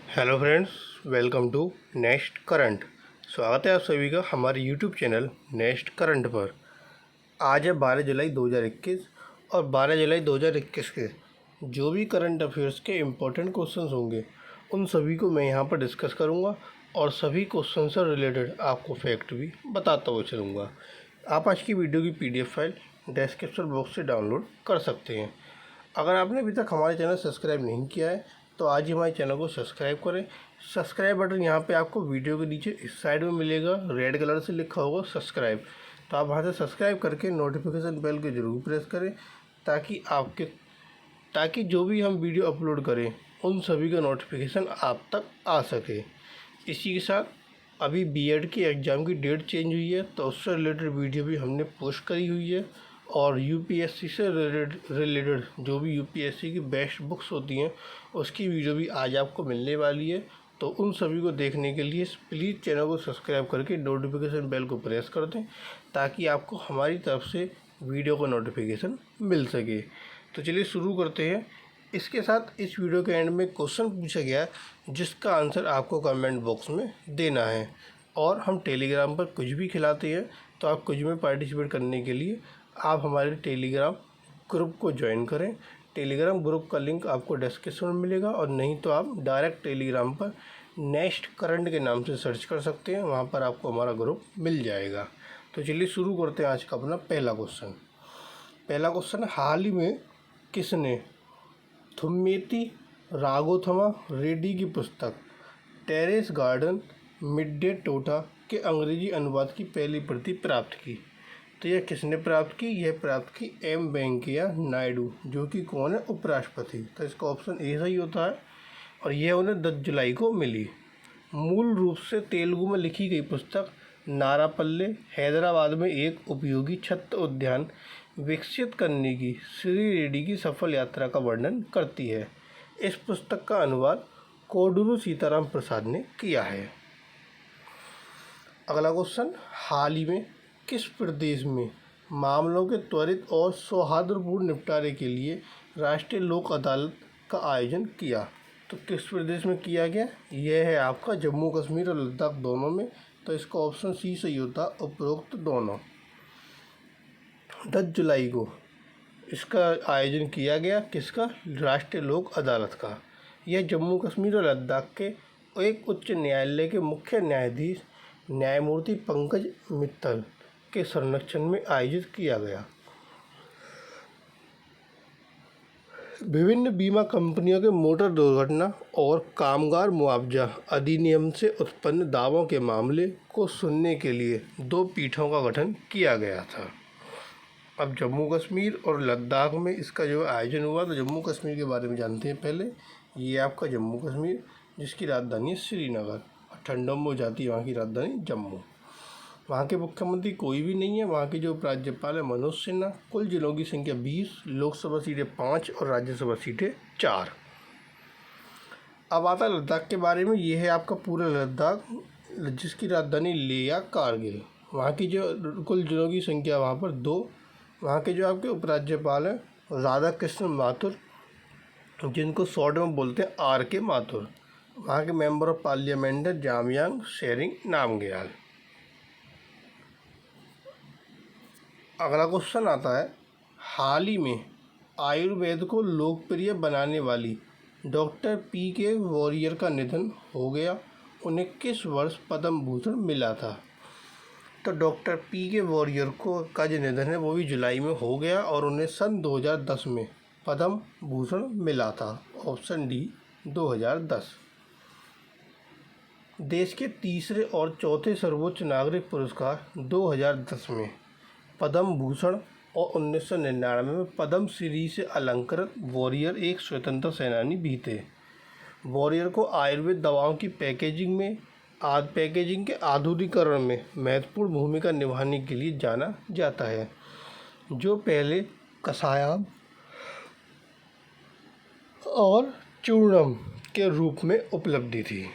Hello friends, welcome to next current. स्वागत है आप सभी का हमारे यूट्यूब चैनल नेक्स्ट करंट पर। आज है 12 जुलाई 2021 और 12 जुलाई 2021 के जो भी करंट अफेयर्स के इम्पोर्टेंट क्वेश्चंस होंगे उन सभी को मैं यहाँ पर डिस्कस करूँगा और सभी क्वेश्चन से रिलेटेड आपको फैक्ट भी बताता हुआ चलूँगा। आप आज की वीडियो की PDF फाइल डिस्क्रिप्शन बॉक्स से डाउनलोड कर सकते हैं। अगर आपने अभी तक हमारे चैनल सब्सक्राइब नहीं किया है तो आज ही हमारे चैनल को सब्सक्राइब करें। सब्सक्राइब बटन यहाँ पे आपको वीडियो के नीचे इस साइड में मिलेगा, रेड कलर से लिखा होगा सब्सक्राइब। तो आप वहाँ से सब्सक्राइब करके नोटिफिकेशन बेल को ज़रूर प्रेस करें ताकि जो भी हम वीडियो अपलोड करें उन सभी का नोटिफिकेशन आप तक आ सके। इसी के साथ अभी BEd की एग्ज़ाम की डेट चेंज हुई है तो उससे रिलेटेड वीडियो भी हमने पोस्ट करी हुई है और UPSC से रिलेटेड जो भी UPSC की बेस्ट बुक्स होती हैं उसकी वीडियो भी आज आपको मिलने वाली है। तो उन सभी को देखने के लिए प्लीज़ चैनल को सब्सक्राइब करके नोटिफिकेशन बेल को प्रेस कर दें ताकि आपको हमारी तरफ से वीडियो का नोटिफिकेशन मिल सके। तो चलिए शुरू करते हैं। इसके साथ इस वीडियो के एंड में क्वेश्चन पूछा गया जिसका आंसर आपको कमेंट बॉक्स में देना है और हम टेलीग्राम पर कुछ भी खिलाते हैं। तो आप कुछ में पार्टिसिपेट करने के लिए आप हमारे टेलीग्राम ग्रुप को ज्वाइन करें। टेलीग्राम ग्रुप का लिंक आपको डिस्क्रिप्शन में मिलेगा और नहीं तो आप डायरेक्ट टेलीग्राम पर नेक्स्ट करंट के नाम से सर्च कर सकते हैं, वहाँ पर आपको हमारा ग्रुप मिल जाएगा। तो चलिए शुरू करते हैं आज का अपना पहला क्वेश्चन है, हाल ही में किसने थुम्मेती रागोथमा रेड्डी की पुस्तक टेरेस गार्डन मिड-डे टोटा के अंग्रेजी अनुवाद की पहली प्रति प्राप्त की? तो यह किसने प्राप्त की? यह प्राप्त की M वेंकैया नायडू, जो कि कौन है? उपराष्ट्रपति। तो इसका ऑप्शन ए सही होता है और यह उन्हें 10 जुलाई को मिली। मूल रूप से तेलुगु में लिखी गई पुस्तक नारापल्ले हैदराबाद में एक उपयोगी छत्र उद्यान विकसित करने की श्री रेड्डी की सफल यात्रा का वर्णन करती है। इस पुस्तक का अनुवाद कोडुरु सीताराम प्रसाद ने किया है। अगला क्वेश्चन, हाल ही में किस प्रदेश में मामलों के त्वरित और सौहार्दपूर्ण निपटारे के लिए राष्ट्रीय लोक अदालत का आयोजन किया? तो किस प्रदेश में किया गया? यह है आपका जम्मू कश्मीर और लद्दाख दोनों में। तो इसका ऑप्शन सी सही होता, उपरोक्त दोनों। 10 जुलाई को इसका आयोजन किया गया, किसका? राष्ट्रीय लोक अदालत का। यह जम्मू कश्मीर और लद्दाख के एक उच्च न्यायालय के मुख्य न्यायाधीश न्यायमूर्ति पंकज मित्तल के संरक्षण में आयोजित किया गया। विभिन्न बीमा कंपनियों के मोटर दुर्घटना और कामगार मुआवजा अधिनियम से उत्पन्न दावों के मामले को सुनने के लिए 2 पीठों का गठन किया गया था। अब जम्मू कश्मीर और लद्दाख में इसका जो आयोजन हुआ, तो जम्मू कश्मीर के बारे में जानते हैं पहले। ये आपका जम्मू कश्मीर जिसकी राजधानी है श्रीनगर और ठंडों में हो जाती है वहाँ की राजधानी जम्मू। वहाँ के मुख्यमंत्री कोई भी नहीं है। वहाँ के जो उपराज्यपाल है मनोज सिन्हा। कुल जिलों की संख्या 20, लोकसभा सीटें 5 और राज्यसभा सीटें 4। अब आता है लद्दाख के बारे में। ये है आपका पूरा लद्दाख जिसकी राजधानी लेह या कारगिल। वहाँ की जो कुल जिलों की संख्या वहाँ पर 2। वहाँ के जो आपके उपराज्यपाल हैं राधा कृष्ण माथुर, जिनको शॉर्ट में बोलते हैं RK माथुर। वहाँ के मेंबर ऑफ पार्लियामेंट है जामयांग शेरिंग नामग्याल। अगला क्वेश्चन आता है, हाल ही में आयुर्वेद को लोकप्रिय बनाने वाली डॉक्टर PK वॉरियर का निधन हो गया। उन्हें किस वर्ष पद्म भूषण मिला था? तो डॉक्टर PK वॉरियर का जो निधन है वो भी जुलाई में हो गया और उन्हें सन 2010 में पद्म भूषण मिला था। Option D 2010। देश के तीसरे और चौथे सर्वोच्च नागरिक पुरस्कार 2010 में पद्म भूषण और 1999 में पद्म श्री से अलंकृत वॉरियर एक स्वतंत्रता सेनानी भी थे। वॉरियर को आयुर्वेद दवाओं की पैकेजिंग के आधुनिकीकरण में महत्वपूर्ण भूमिका निभाने के लिए जाना जाता है, जो पहले कषायम और चूर्णम के रूप में उपलब्ध थी।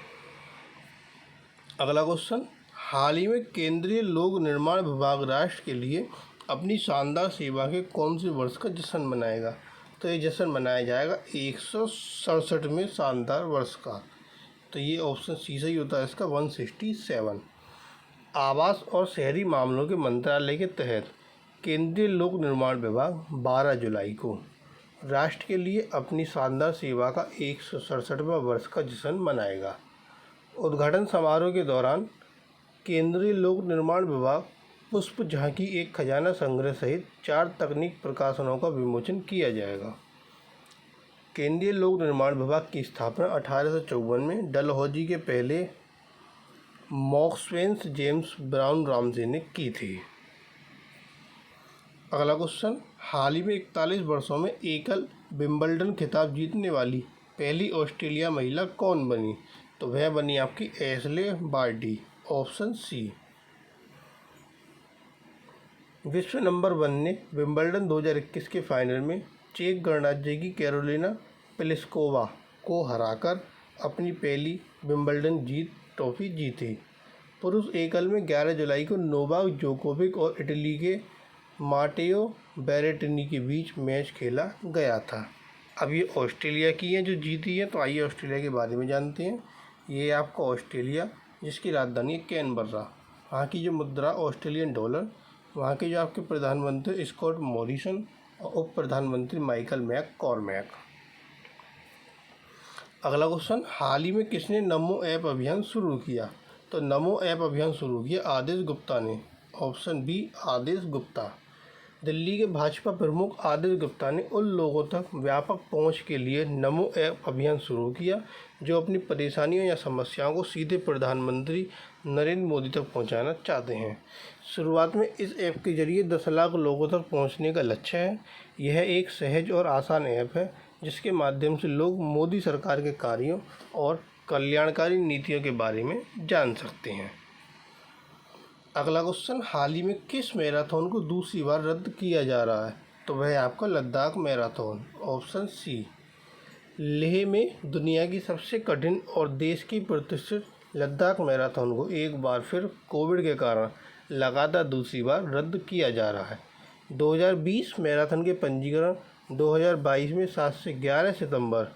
अगला क्वेश्चन, हाल ही में केंद्रीय लोक निर्माण विभाग राष्ट्र के लिए अपनी शानदार सेवा के कौन से वर्ष का जश्न मनाएगा? तो ये जश्न मनाया जाएगा 167वें शानदार वर्ष का। तो ये ऑप्शन सी सही होता है इसका 167। आवास और शहरी मामलों के मंत्रालय के तहत केंद्रीय लोक निर्माण विभाग 12 जुलाई को राष्ट्र के लिए अपनी शानदार सेवा का 167वां वर्ष का जश्न मनाएगा। उद्घाटन समारोह के दौरान केंद्रीय लोक निर्माण विभाग पुष्प झांकी एक खजाना संग्रह सहित 4 तकनीक प्रकाशनों का विमोचन किया जाएगा। केंद्रीय लोक निर्माण विभाग की स्थापना 1854 में डलहौजी के पहले मॉक्सवेंस जेम्स ब्राउन रामसे ने की थी। अगला क्वेश्चन, हाल ही में 41 वर्षों में एकल विंबलडन खिताब जीतने वाली पहली ऑस्ट्रेलिया महिला कौन बनी? तो वह बनी आपकी एशले बार्टी, ऑप्शन सी। विश्व नंबर 1 ने विंबलडन 2021 के फाइनल में चेक गणराज्य की कैरोलिना प्लिस्कोवा को हराकर अपनी पहली विंबलडन ट्रॉफी जीती। पुरुष एकल में 11 जुलाई को नोवाक जोकोविक और इटली के माटेओ बेरेटिनी के बीच मैच खेला गया था। अब ये ऑस्ट्रेलिया की है जो जीती है, तो आइए ऑस्ट्रेलिया के बारे में जानते हैं। ये आपका ऑस्ट्रेलिया जिसकी राजधानी है कैनबर्रा, वहाँ की जो मुद्रा ऑस्ट्रेलियन डॉलर, वहाँ के जो आपके प्रधानमंत्री स्कॉट मॉरिसन और उप प्रधानमंत्री माइकल मैककॉर्मैक। अगला क्वेश्चन, हाल ही में किसने नमो ऐप अभियान शुरू किया? तो नमो ऐप अभियान शुरू किया आदेश गुप्ता ने, ऑप्शन बी आदेश गुप्ता। दिल्ली के भाजपा प्रमुख आदेश गुप्ता ने उन लोगों तक व्यापक पहुंच के लिए नमो ऐप अभियान शुरू किया जो अपनी परेशानियों या समस्याओं को सीधे प्रधानमंत्री नरेंद्र मोदी तक पहुंचाना चाहते हैं। शुरुआत में इस ऐप के जरिए 10 लाख लोगों तक पहुंचने का लक्ष्य है। यह एक सहज और आसान ऐप है जिसके माध्यम से लोग मोदी सरकार के कार्यों और कल्याणकारी नीतियों के बारे में जान सकते हैं। अगला क्वेश्चन, हाल ही में किस मैराथन को दूसरी बार रद्द किया जा रहा है? तो वह आपका Ladakh marathon, option C. Leh में दुनिया की सबसे कठिन और देश की प्रतिष्ठित लद्दाख मैराथन को एक बार फिर कोविड के कारण लगातार दूसरी बार रद्द किया जा रहा है। 2020 मैराथन के पंजीकरण 2022 में 7 से 11 सितंबर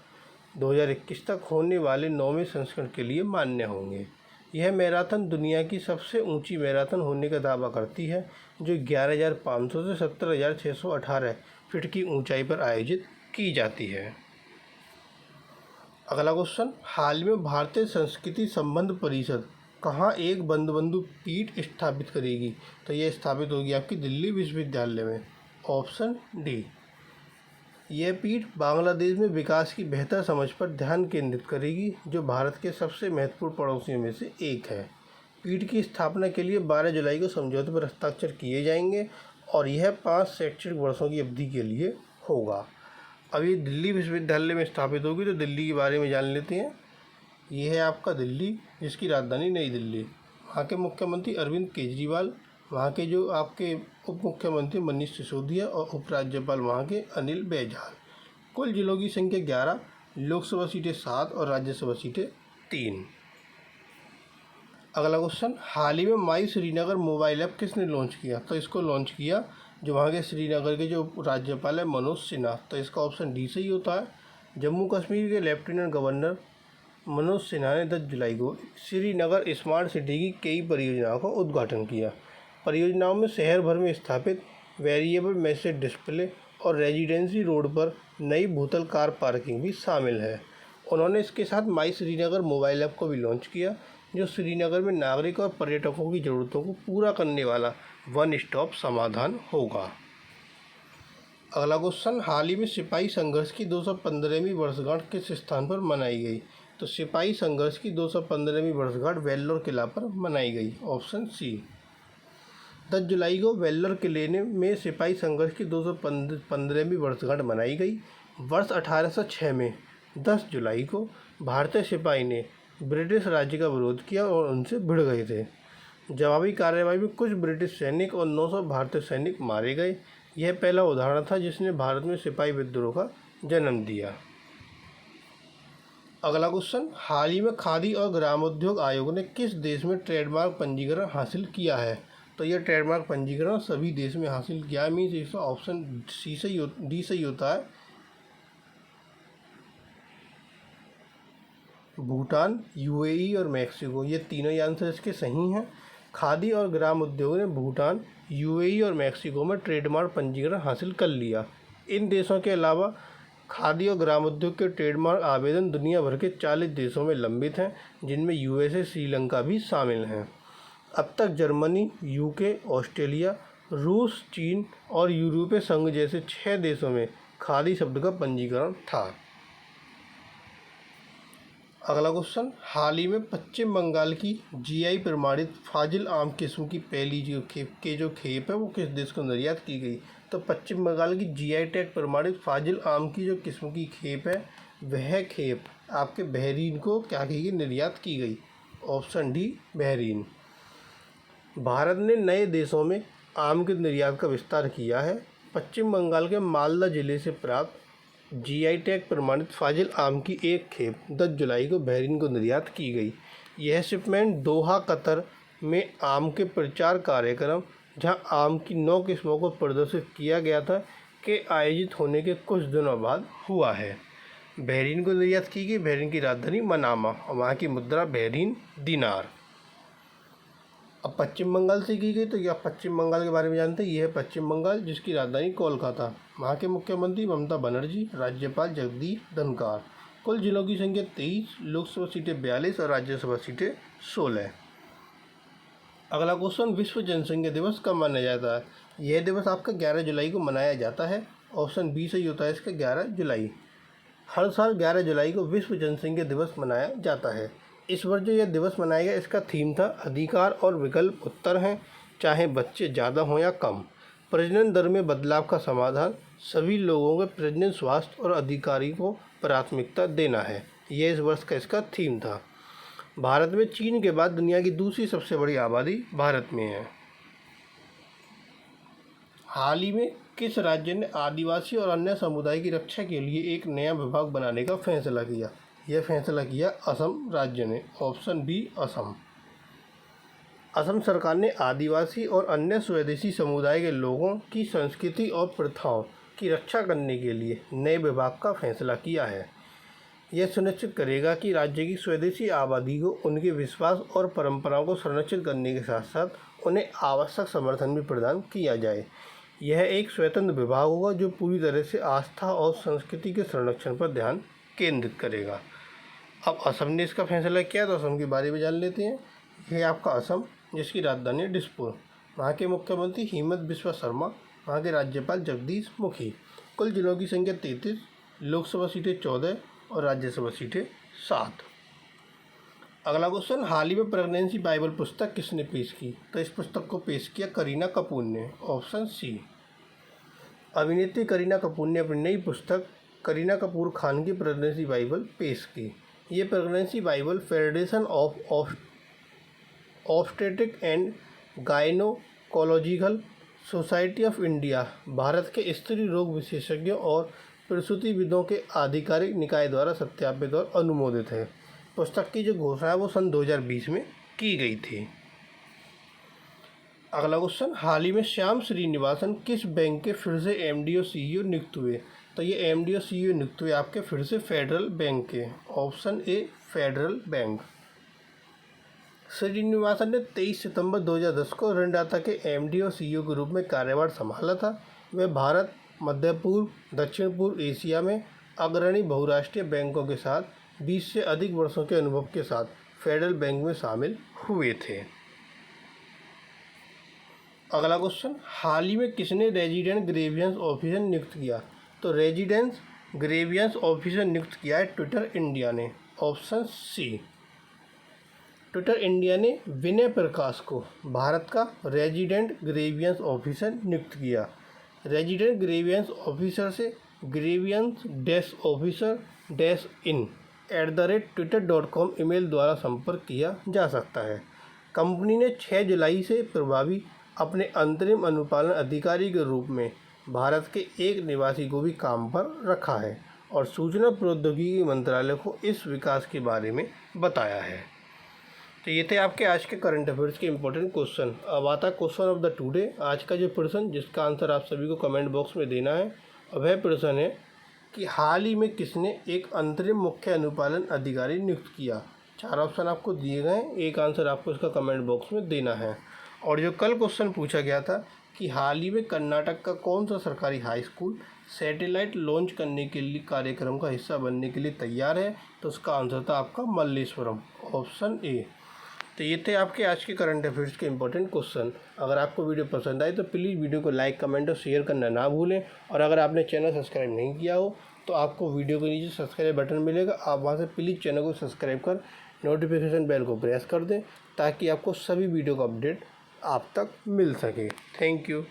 2021 तक होने वाले 9वें संस्करण के लिए मान्य होंगे। यह मैराथन दुनिया की सबसे ऊंची मैराथन होने का दावा करती है जो 11,500 से 17,618 फीट की ऊंचाई पर आयोजित की जाती है। अगला क्वेश्चन, हाल में भारतीय संस्कृति संबंध परिषद कहाँ एक बंगबंधु पीठ स्थापित करेगी? तो यह स्थापित होगी आपकी दिल्ली विश्वविद्यालय में, ऑप्शन डी। यह पीठ बांग्लादेश में विकास की बेहतर समझ पर ध्यान केंद्रित करेगी जो भारत के सबसे महत्वपूर्ण पड़ोसियों में से एक है। पीठ की स्थापना के लिए 12 जुलाई को समझौते पर हस्ताक्षर किए जाएंगे और यह 5 शैक्षणिक वर्षों की अवधि के लिए होगा। अब ये दिल्ली विश्वविद्यालय में स्थापित होगी, तो दिल्ली के बारे में जान लेते हैं। ये है आपका दिल्ली जिसकी राजधानी नई दिल्ली। वहाँ के मुख्यमंत्री अरविंद केजरीवाल, वहाँ के जो आपके उप मुख्यमंत्री मनीष सिसोदिया और उपराज्यपाल वहाँ के अनिल बैजल। कुल जिलों की संख्या 11, लोकसभा सीटें 7 और राज्यसभा सीटें 3। अगला क्वेश्चन, हाल ही में माई श्रीनगर मोबाइल ऐप किसने लॉन्च किया? तो इसको लॉन्च किया जो वहाँ के श्रीनगर के जो राज्यपाल है मनोज सिन्हा, तो इसका ऑप्शन डी सही होता है। जम्मू कश्मीर के लेफ्टिनेंट गवर्नर मनोज सिन्हा ने 10 जुलाई को श्रीनगर स्मार्ट सिटी की कई परियोजनाओं का उद्घाटन किया। परियोजनाओं में शहर भर में स्थापित वेरिएबल मैसेज डिस्प्ले और रेजिडेंसी रोड पर नई भूतल कार पार्किंग भी शामिल है। उन्होंने इसके साथ माई श्रीनगर मोबाइल ऐप को भी लॉन्च किया जो श्रीनगर में नागरिक और पर्यटकों की ज़रूरतों को पूरा करने वाला वन स्टॉप समाधान होगा। अगला क्वेश्चन, हाल ही में सिपाही संघर्ष की 215वीं वर्षगांठ किस स्थान पर मनाई गई? तो सिपाही संघर्ष की 215वीं वर्षगांठ वेल्लोर किला पर मनाई गई, ऑप्शन सी। 10 जुलाई को वेल्लोर किले में सिपाही संघर्ष की 215वीं वर्षगांठ मनाई गई। वर्ष 1806 में 10 जुलाई को भारतीय सिपाही ने ब्रिटिश राज्य का विरोध किया और उनसे भिड़ गए थे। जवाबी कार्रवाई में कुछ ब्रिटिश सैनिक और 900 भारतीय सैनिक मारे गए। यह पहला उदाहरण था जिसने भारत में सिपाही विद्रोह का जन्म दिया। अगला क्वेश्चन, हाल ही में खादी और ग्रामोद्योग आयोग ने किस देश में ट्रेडमार्क पंजीकरण हासिल किया है? तो यह ट्रेडमार्क पंजीकरण सभी देश में हासिल किया, मीन्स इसका ऑप्शन डी सही होता है। भूटान, यूएई और मैक्सिको, ये तीनों ही आंसर इसके सही हैं। खादी और ग्राम उद्योग ने भूटान, यूएई और मैक्सिको में ट्रेडमार्क पंजीकरण हासिल कर लिया। इन देशों के अलावा खादी और ग्राम उद्योग के ट्रेडमार्क आवेदन दुनिया भर के 40 देशों में लंबित हैं, जिनमें यूएसए, श्रीलंका भी शामिल हैं। अब तक जर्मनी, यूके, ऑस्ट्रेलिया, रूस, चीन और यूरोपीय संघ जैसे 6 देशों में खादी शब्द का पंजीकरण था। अगला क्वेश्चन, हाल ही में पश्चिम बंगाल की जीआई प्रमाणित फाजिल आम किस्म की पहली जो खेप है वो किस देश को निर्यात की गई? तो पश्चिम बंगाल की जीआई टैग प्रमाणित फाजिल आम की जो किस्म की खेप है वह खेप आपके बहरीन को क्या की गई? निर्यात की गई। Option D Bahrain. भारत ने नए देशों में आम के निर्यात का विस्तार किया है। पश्चिम बंगाल के मालदा जिले से प्राप्त जीआई टैग प्रमाणित फाजिल आम की एक खेप 10 जुलाई को बहरीन को निर्यात की गई। यह शिपमेंट दोहा, कतर में आम के प्रचार कार्यक्रम, जहां आम की 9 किस्मों को प्रदर्शित किया गया था, के आयोजित होने के कुछ दिनों बाद हुआ है। बहरीन को निर्यात की गई। बहरीन की राजधानी मनामा और वहाँ की मुद्रा बहरीन दिनार। अब पश्चिम बंगाल से की गई, तो यह पश्चिम बंगाल के बारे में जानते हैं। यह है पश्चिम बंगाल, जिसकी राजधानी कोलकाता। वहाँ के मुख्यमंत्री ममता बनर्जी, राज्यपाल जगदीप धनखड़। कुल जिलों की संख्या 23, लोकसभा सीटें 42 और राज्यसभा सीटें 16। अगला क्वेश्चन, विश्व जनसंख्या दिवस कब मनाया जाता है? यह दिवस आपका 11 जुलाई को मनाया जाता है। ऑप्शन बी सही होता है इसका, 11 जुलाई। हर साल 11 जुलाई को विश्व जनसंख्या दिवस मनाया जाता है। इस वर्ष जो यह दिवस मनाया गया, इसका थीम था अधिकार और विकल्प उत्तर हैं, चाहे बच्चे ज़्यादा हों या कम। प्रजनन दर में बदलाव का समाधान, सभी लोगों के प्रजनन स्वास्थ्य और अधिकारी को प्राथमिकता देना है। यह इस वर्ष का इसका थीम था। भारत में चीन के बाद दुनिया की दूसरी सबसे बड़ी आबादी भारत में है। हाल ही में किस राज्य ने आदिवासी और अन्य समुदाय की रक्षा के लिए एक नया विभाग बनाने का फैसला किया? यह फैसला किया असम राज्य ने। Option B Assam. असम सरकार ने आदिवासी और अन्य स्वदेशी समुदाय के लोगों की संस्कृति और प्रथाओं की रक्षा करने के लिए नए विभाग का फैसला किया है। यह सुनिश्चित करेगा कि राज्य की स्वदेशी आबादी को उनके विश्वास और परंपराओं को संरक्षित करने के साथ साथ उन्हें आवश्यक समर्थन भी प्रदान किया जाए। यह एक स्वतंत्र विभाग होगा जो पूरी तरह से आस्था और संस्कृति के संरक्षण पर ध्यान केंद्रित करेगा। अब असम ने इसका फैसला किया, तो असम के बारे में जान लेते हैं। यह आपका असम, जिसकी राजधानी है दिसपुर। वहाँ के मुख्यमंत्री हिमंत बिस्वा शर्मा, वहाँ के राज्यपाल जगदीश मुखी। कुल जिलों की संख्या 33, लोकसभा सीटें 14 और राज्यसभा सीटें 7। अगला क्वेश्चन, हाल ही में प्रेगनेंसी बाइबल पुस्तक किसने पेश की? तो इस पुस्तक को पेश किया करीना कपूर ने। Option C. अभिनेत्री करीना कपूर ने अपनी नई पुस्तक करीना कपूर खान की प्रेगनेंसी बाइबल पेश की। ये pregnancy Bible federation of obstetric and gynaecological society of India, Bharat के स्त्री रोग विशेषज्ञों और प्रसूतिविदों के आधिकारिक निकाय द्वारा सत्यापित और अनुमोदित है। पुस्तक की जो घोषणा है वो सन 2020 में की गई थी। अगला क्वेश्चन, हाल ही में श्याम श्रीनिवासन किस बैंक के फिर से एमडी और सीईओ नियुक्त हुए? तो ये एमडी और सीईओ नियुक्त हुए आपके फिर से फेडरल बैंक के। Option A federal bank. Srinivasan ने 23 सितंबर 2010 को ऋणदाता के एमडी और सीईओ के रूप में कार्यभार संभाला था। वे भारत, मध्य पूर्व, दक्षिण पूर्व एशिया में अग्रणी बहुराष्ट्रीय बैंकों के साथ 20 से अधिक वर्षों के अनुभव के साथ फेडरल बैंक में शामिल हुए थे। अगला क्वेश्चन, हाल ही में किसने रेजिडेंट ग्रेवियंस ऑफिसर नियुक्त किया? तो रेजिडेंस ग्रेवियंस ऑफिसर नियुक्त किया है ट्विटर इंडिया ने। Option C. ट्विटर इंडिया ने विनय प्रकाश को भारत का रेजिडेंट ग्रेवियंस ऑफिसर नियुक्त किया। रेजिडेंट ग्रेवियंस ऑफिसर से grievance-officer-in@twitter.com ईमेल द्वारा संपर्क किया जा सकता है। कंपनी ने 6 जुलाई से प्रभावी अपने अंतरिम अनुपालन अधिकारी के रूप में भारत के एक निवासी को भी काम पर रखा है और सूचना प्रौद्योगिकी मंत्रालय को इस विकास के बारे में बताया है। तो ये थे आपके आज के करंट अफेयर्स के इंपॉर्टेंट क्वेश्चन। अब आता क्वेश्चन ऑफ द टुडे, आज का जो प्रश्न जिसका आंसर आप सभी को कमेंट बॉक्स में देना है। अब वह प्रश्न है कि हाल ही में किसने एक अंतरिम मुख्य अनुपालन अधिकारी नियुक्त किया। 4 ऑप्शन आपको दिए गए हैं, एक आंसर आपको इसका कमेंट बॉक्स में देना है। और जो कल क्वेश्चन पूछा गया था कि हाल ही में कर्नाटक का कौन सा सरकारी हाई स्कूल सैटेलाइट लॉन्च करने के लिए कार्यक्रम का हिस्सा बनने के लिए तैयार है, तो उसका आंसर था आपका मल्लेश्वरम, ऑप्शन ए। तो ये थे आपके आज के करंट अफेयर्स के इंपॉर्टेंट क्वेश्चन। अगर आपको वीडियो पसंद आए तो प्लीज़ वीडियो को लाइक, कमेंट और शेयर करना ना भूलें। और अगर आपने चैनल सब्सक्राइब नहीं किया हो तो आपको वीडियो के नीचे सब्सक्राइब बटन मिलेगा, आप वहां से प्लीज़ चैनल को सब्सक्राइब कर नोटिफिकेशन बेल को प्रेस कर दें ताकि आपको सभी वीडियो का अपडेट आप तक मिल सके। Thank you.